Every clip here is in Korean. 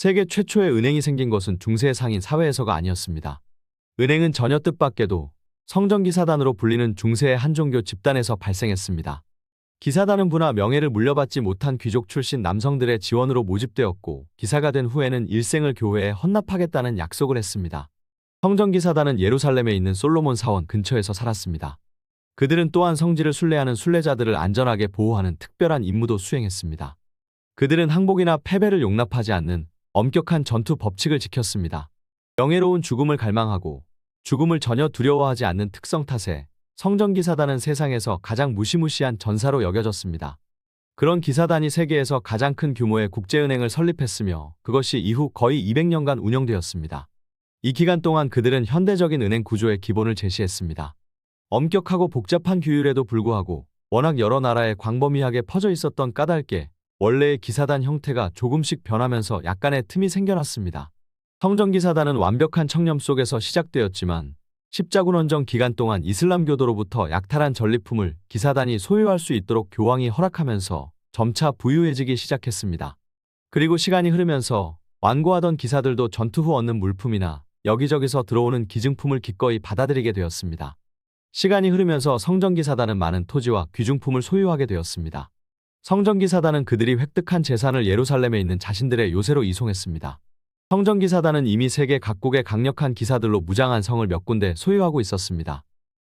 세계 최초의 은행이 생긴 것은 중세 상인 사회에서가 아니었습니다. 은행은 전혀 뜻밖에도 성전기사단으로 불리는 중세의 한 종교 집단에서 발생했습니다. 기사단은 부나 명예를 물려받지 못한 귀족 출신 남성들의 지원으로 모집되었고, 기사가 된 후에는 일생을 교회에 헌납하겠다는 약속을 했습니다. 성전기사단은 예루살렘에 있는 솔로몬 사원 근처에서 살았습니다. 그들은 또한 성지를 순례하는 순례자들을 안전하게 보호하는 특별한 임무도 수행했습니다. 그들은 항복이나 패배를 용납하지 않는 엄격한 전투 법칙을 지켰습니다. 명예로운 죽음을 갈망하고 죽음을 전혀 두려워하지 않는 특성 탓에 성전기사단은 세상에서 가장 무시무시한 전사로 여겨졌습니다. 그런 기사단이 세계에서 가장 큰 규모의 국제은행을 설립했으며, 그것이 이후 거의 200년간 운영되었습니다. 이 기간 동안 그들은 현대적인 은행 구조의 기본을 제시했습니다. 엄격하고 복잡한 규율에도 불구하고 워낙 여러 나라에 광범위하게 퍼져 있었던 까닭에 원래의 기사단 형태가 조금씩 변하면서 약간의 틈이 생겨났습니다. 성전기사단은 완벽한 청렴 속에서 시작되었지만, 십자군원정 기간 동안 이슬람교도로부터 약탈한 전리품을 기사단이 소유할 수 있도록 교황이 허락하면서 점차 부유해지기 시작했습니다. 그리고 시간이 흐르면서 완고하던 기사들도 전투 후 얻는 물품이나 여기저기서 들어오는 기증품을 기꺼이 받아들이게 되었습니다. 시간이 흐르면서 성전기사단은 많은 토지와 귀중품을 소유하게 되었습니다. 성전기사단은 그들이 획득한 재산을 예루살렘에 있는 자신들의 요새로 이송했습니다. 성전기사단은 이미 세계 각국의 강력한 기사들로 무장한 성을 몇 군데 소유하고 있었습니다.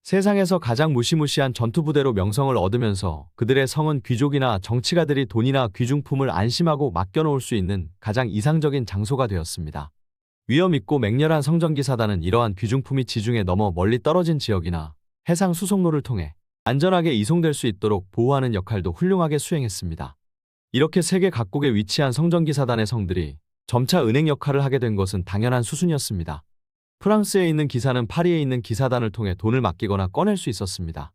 세상에서 가장 무시무시한 전투부대로 명성을 얻으면서 그들의 성은 귀족이나 정치가들이 돈이나 귀중품을 안심하고 맡겨놓을 수 있는 가장 이상적인 장소가 되었습니다. 위험 있고 맹렬한 성전기사단은 이러한 귀중품이 지중해 넘어 멀리 떨어진 지역이나 해상 수송로를 통해 안전하게 이송될 수 있도록 보호하는 역할도 훌륭하게 수행했습니다. 이렇게 세계 각국에 위치한 성전기사단의 성들이 점차 은행 역할을 하게 된 것은 당연한 수순이었습니다. 프랑스에 있는 기사는 파리에 있는 기사단을 통해 돈을 맡기거나 꺼낼 수 있었습니다.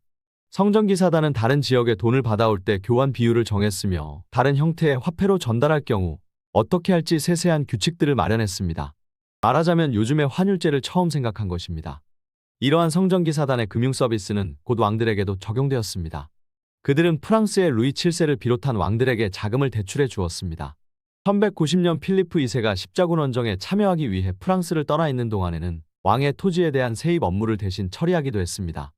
성전기사단은 다른 지역에 돈을 받아올 때 교환 비율을 정했으며, 다른 형태의 화폐로 전달할 경우 어떻게 할지 세세한 규칙들을 마련했습니다. 말하자면 요즘의 환율제를 처음 생각한 것입니다. 이러한 성전기사단의 금융 서비스는 곧 왕들에게도 적용되었습니다. 그들은 프랑스의 루이 7세를 비롯한 왕들에게 자금을 대출해 주었습니다. 1190년 필리프 2세가 십자군원정에 참여하기 위해 프랑스를 떠나 있는 동안에는 왕의 토지에 대한 세입 업무를 대신 처리하기도 했습니다.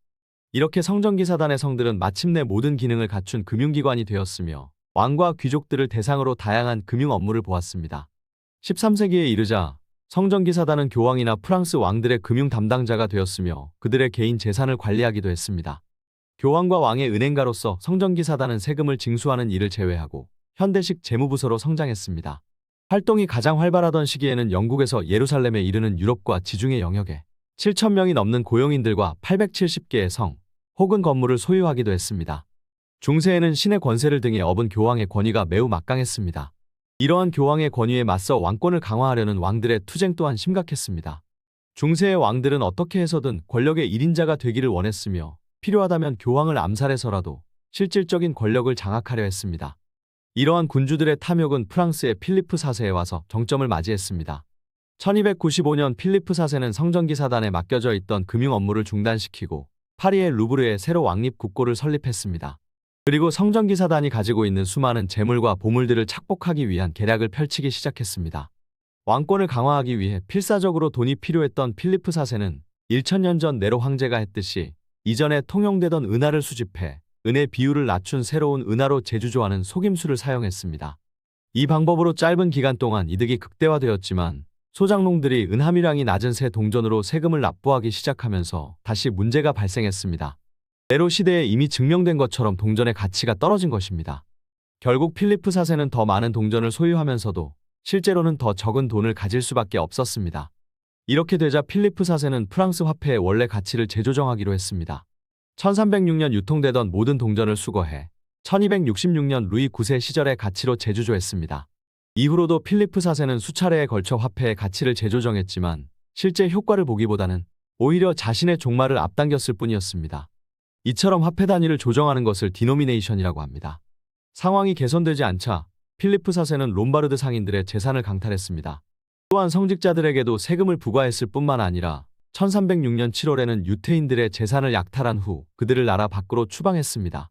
이렇게 성전기사단의 성들은 마침내 모든 기능을 갖춘 금융기관이 되었으며, 왕과 귀족들을 대상으로 다양한 금융 업무를 보았습니다. 13세기에 이르자 성전기사단은 교황이나 프랑스 왕들의 금융 담당자가 되었으며, 그들의 개인 재산을 관리하기도 했습니다. 교황과 왕의 은행가로서 성전기사단은 세금을 징수하는 일을 제외하고 현대식 재무부서로 성장했습니다. 활동이 가장 활발하던 시기에는 영국에서 예루살렘에 이르는 유럽과 지중해 영역에 7,000명이 넘는 고용인들과 870개의 성 혹은 건물을 소유하기도 했습니다. 중세에는 신의 권세를 등에 업은 교황의 권위가 매우 막강했습니다. 이러한 교황의 권위에 맞서 왕권을 강화하려는 왕들의 투쟁 또한 심각했습니다. 중세의 왕들은 어떻게 해서든 권력의 1인자가 되기를 원했으며, 필요하다면 교황을 암살해서라도 실질적인 권력을 장악하려 했습니다. 이러한 군주들의 탐욕은 프랑스의 필리프 4세에 와서 정점을 맞이했습니다. 1295년 필리프 4세는 성전기사단에 맡겨져 있던 금융 업무를 중단시키고 파리의 루브르에 새로 왕립 국고를 설립했습니다. 그리고 성전기사단이 가지고 있는 수많은 재물과 보물들을 착복하기 위한 계략을 펼치기 시작했습니다. 왕권을 강화하기 위해 필사적으로 돈이 필요했던 필리프 4세는 1000년 전 네로 황제가 했듯이 이전에 통용되던 은화를 수집해 은의 비율을 낮춘 새로운 은화로 재주조하는 속임수를 사용했습니다. 이 방법으로 짧은 기간 동안 이득이 극대화되었지만, 소장농들이 은 함유량이 낮은 새 동전으로 세금을 납부하기 시작하면서 다시 문제가 발생했습니다. 네로 시대에 이미 증명된 것처럼 동전의 가치가 떨어진 것입니다. 결국 필리프 4세는 더 많은 동전을 소유하면서도 실제로는 더 적은 돈을 가질 수밖에 없었습니다. 이렇게 되자 필리프 4세는 프랑스 화폐의 원래 가치를 재조정하기로 했습니다. 1306년 유통되던 모든 동전을 수거해 1266년 루이 9세 시절의 가치로 재조조했습니다. 이후로도 필리프 4세는 수차례에 걸쳐 화폐의 가치를 재조정했지만, 실제 효과를 보기보다는 오히려 자신의 종말을 앞당겼을 뿐이었습니다. 이처럼 화폐 단위를 조정하는 것을 디노미네이션이라고 합니다. 상황이 개선되지 않자 필리프 4세는 롬바르드 상인들의 재산을 강탈했습니다. 또한 성직자들에게도 세금을 부과했을 뿐만 아니라 1306년 7월에는 유태인들의 재산을 약탈한 후 그들을 나라 밖으로 추방했습니다.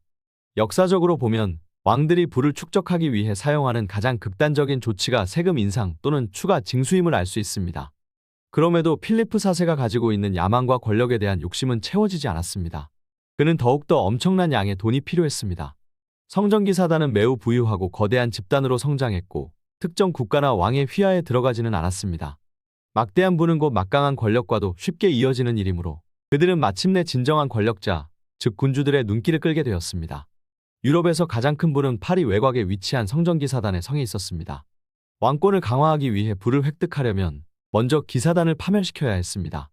역사적으로 보면 왕들이 부를 축적하기 위해 사용하는 가장 극단적인 조치가 세금 인상 또는 추가 징수임을 알 수 있습니다. 그럼에도 필리프 4세가 가지고 있는 야망과 권력에 대한 욕심은 채워지지 않았습니다. 그는 더욱더 엄청난 양의 돈이 필요했습니다. 성전기 사단은 매우 부유하고 거대한 집단으로 성장했고 특정 국가나 왕의 휘하에 들어가지는 않았습니다. 막대한 부는 곧 막강한 권력과도 쉽게 이어지는 일이므로 그들은 마침내 진정한 권력자, 즉 군주들의 눈길을 끌게 되었습니다. 유럽에서 가장 큰 부는 파리 외곽에 위치한 성전기 사단의 성에 있었습니다. 왕권을 강화하기 위해 부를 획득하려면 먼저 기사단을 파멸시켜야 했습니다.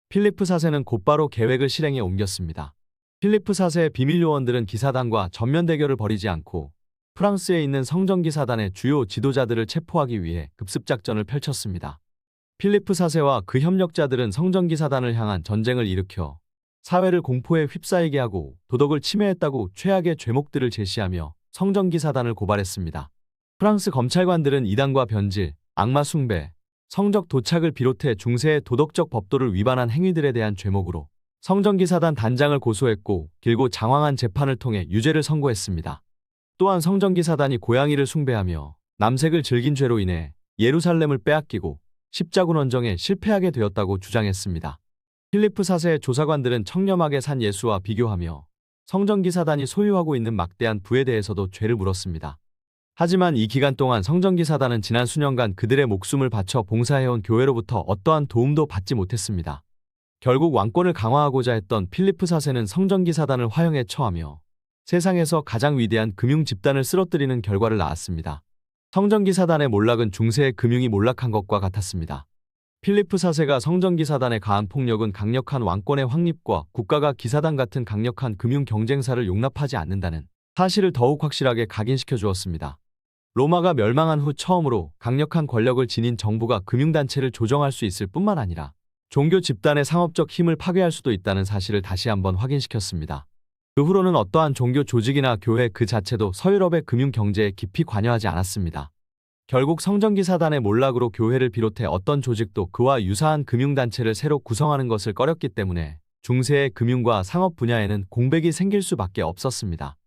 필리프 4세는 곧바로 계획을 실행에 옮겼습니다. 필리프 4세의 비밀 요원들은 기사단과 전면 대결을 벌이지 않고 프랑스에 있는 성전기 사단의 주요 지도자들을 체포하기 위해 급습작전을 펼쳤습니다. 필리프 4세와 그 협력자들은 성전기 사단을 향한 전쟁을 일으켜 사회를 공포에 휩싸이게 하고 도덕을 침해했다고 최악의 죄목들을 제시하며 성전기 사단을 고발했습니다. 프랑스 검찰관들은 이단과 변질, 악마 숭배, 성적 도착을 비롯해 중세의 도덕적 법도를 위반한 행위들에 대한 죄목으로 성전기 사단 단장을 고소했고 길고 장황한 재판을 통해 유죄를 선고했습니다. 또한 성전기 사단이 고양이를 숭배하며 남색을 즐긴 죄로 인해 예루살렘을 빼앗기고 십자군 원정에 실패하게 되었다고 주장했습니다. 필리프 4세의 조사관들은 청렴하게 산 예수와 비교하며 성전기 사단이 소유하고 있는 막대한 부에 대해서도 죄를 물었습니다. 하지만 이 기간 동안 성전기 사단은 지난 수년간 그들의 목숨을 바쳐 봉사해온 교회로부터 어떠한 도움도 받지 못했습니다. 결국 왕권을 강화하고자 했던 필리프 4세는 성전기 사단을 화형에 처하며 세상에서 가장 위대한 금융 집단을 쓰러뜨리는 결과를 낳았습니다. 성전기 사단의 몰락은 중세의 금융이 몰락한 것과 같았습니다. 필리프 4세가 성전기 사단에 가한 폭력은 강력한 왕권의 확립과 국가가 기사단 같은 강력한 금융 경쟁사를 용납하지 않는다는 사실을 더욱 확실하게 각인시켜 주었습니다. 로마가 멸망한 후 처음으로 강력한 권력을 지닌 정부가 금융단체를 조정할 수 있을 뿐만 아니라 종교 집단의 상업적 힘을 파괴할 수도 있다는 사실을 다시 한번 확인시켰습니다. 그 후로는 어떠한 종교 조직이나 교회 그 자체도 서유럽의 금융 경제에 깊이 관여하지 않았습니다. 결국 성전기 사단의 몰락으로 교회를 비롯해 어떤 조직도 그와 유사한 금융단체를 새로 구성하는 것을 꺼렸기 때문에 중세의 금융과 상업 분야에는 공백이 생길 수밖에 없었습니다.